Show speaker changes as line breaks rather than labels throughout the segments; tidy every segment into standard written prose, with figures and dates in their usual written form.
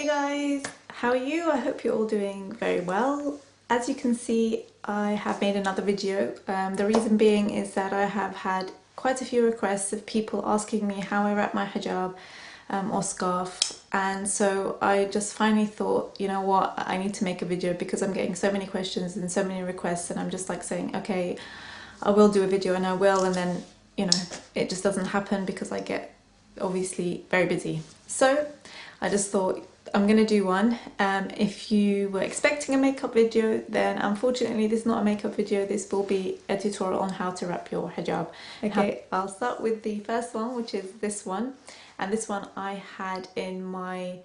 Hey guys, how are you? I hope you're all doing very well. As you can see, I have made another video. The reason being is that I have had quite a few requests of people asking me how I wrap my hijab or scarf, and so I just finally thought, you know what, I need to make a video because I'm getting so many questions and so many requests, and I'm just like saying, okay, I will do a video, and I will, and then, you know, it just doesn't happen because I get obviously very busy. So I just thought I'm gonna do one. If you were expecting a makeup video, then unfortunately this is not a makeup video. This will be a tutorial on how to wrap your hijab. Okay, I'll start with the first one, which is this one, and this one I had in my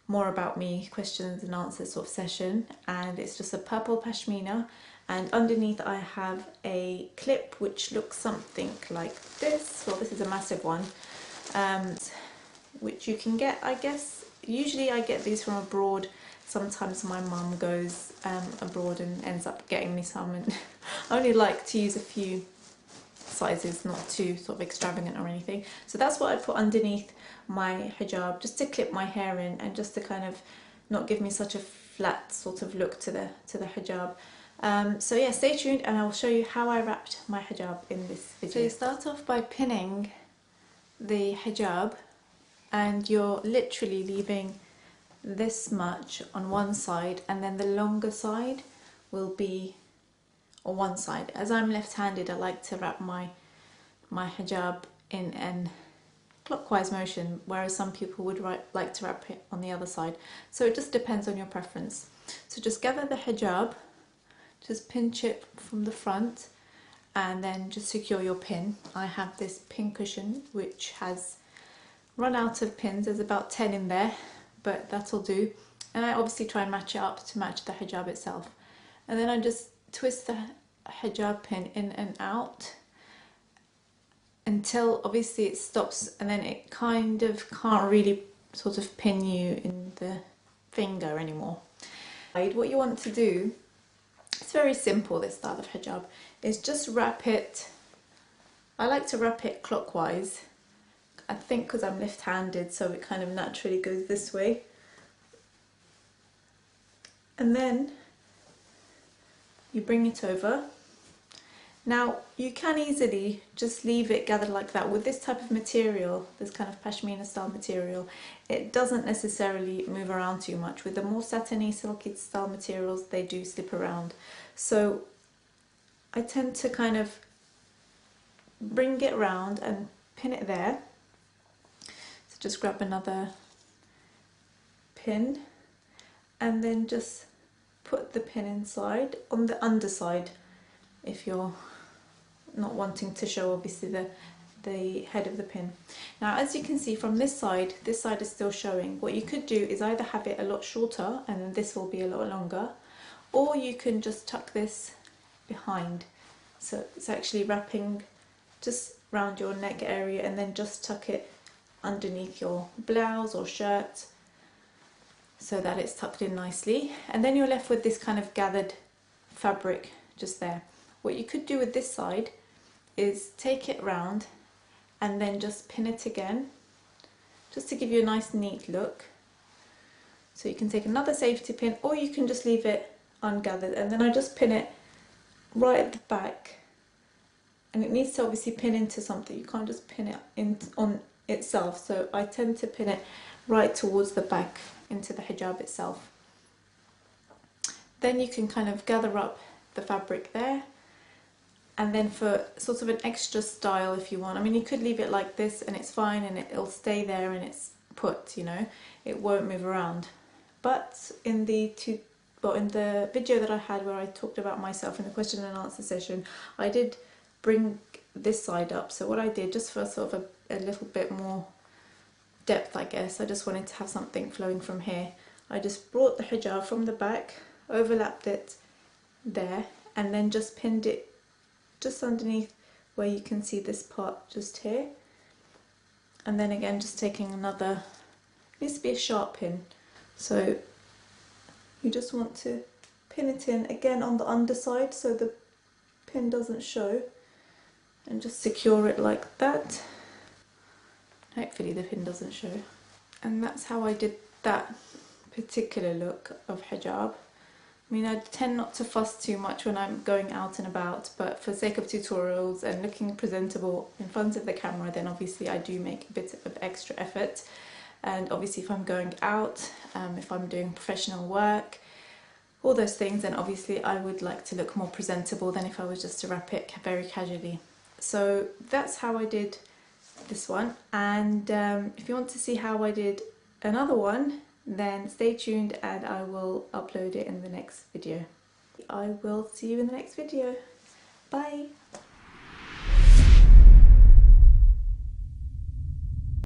more about me questions and answers sort of session, and it's just a purple pashmina, and underneath I have a clip which looks something like this. Well, this is a massive one, which you can get, I guess. Usually I get these from abroad. Sometimes my mum goes abroad and ends up getting me some, and I only like to use a few sizes, not too sort of extravagant or anything. So that's what I put underneath my hijab, just to clip my hair in and just to kind of not give me such a flat sort of look to the hijab. So yeah, stay tuned and I'll show you how I wrapped my hijab in this video. So you start off by pinning the hijab, and you're literally leaving this much on one side, and then the longer side will be on one side. As I'm left-handed, I like to wrap my hijab in an clockwise motion, whereas some people would like to wrap it on the other side. So it just depends on your preference. So just gather the hijab, just pinch it from the front, and then just secure your pin. I have this pin cushion which has run out of pins. There's about 10 in there, but that'll do. And I obviously try and match it up to match the hijab itself. And then I just twist the hijab pin in and out until obviously it stops, and then it kind of can't really sort of pin you in the finger anymore. What you want to do, it's very simple, this style of hijab, is just wrap it. I like to wrap it clockwise, I think because I'm left-handed, so it kind of naturally goes this way. And then you bring it over. Now you can easily just leave it gathered like that. With this type of material, this kind of pashmina style material, it doesn't necessarily move around too much. With the more satiny, silky style materials, they do slip around. So I tend to kind of bring it round and pin it there. So just grab another pin and then just put the pin inside on the underside, if you're not wanting to show obviously the head of the pin. Now as you can see from this side is still showing. What you could do is either have it a lot shorter and then this will be a lot longer, or you can just tuck this behind. So it's actually wrapping just round your neck area, and then just tuck it underneath your blouse or shirt so that it's tucked in nicely. And then you're left with this kind of gathered fabric just there. What you could do with this side is take it round and then just pin it again, just to give you a nice neat look. So you can take another safety pin, or you can just leave it ungathered, and then I just pin it right at the back, and it needs to obviously pin into something. You can't just pin it on itself, so I tend to pin it right towards the back into the hijab itself. Then you can kind of gather up the fabric there, and then for sort of an extra style, if you want, I mean, you could leave it like this and it's fine, and it'll stay there and it's put, you know, it won't move around. But in the video that I had where I talked about myself in the question and answer session, I did bring this side up. So what I did, just for sort of a little bit more depth, I guess, I just wanted to have something flowing from here. I just brought the hijab from the back, overlapped it there, and then just pinned it just underneath where you can see this part just here. And then again, just taking another, it needs to be a sharp pin, so you just want to pin it in again on the underside so the pin doesn't show, and just secure it like that. Hopefully the pin doesn't show. And that's how I did that particular look of hijab. I mean, I tend not to fuss too much when I'm going out and about, but for sake of tutorials and looking presentable in front of the camera, then obviously I do make a bit of extra effort. And obviously if I'm going out, if I'm doing professional work, all those things, then obviously I would like to look more presentable than if I was just to wrap it very casually. So that's how I did this one, and if you want to see how I did another one, then stay tuned and I will upload it in the next video. I will see you in the next video. Bye!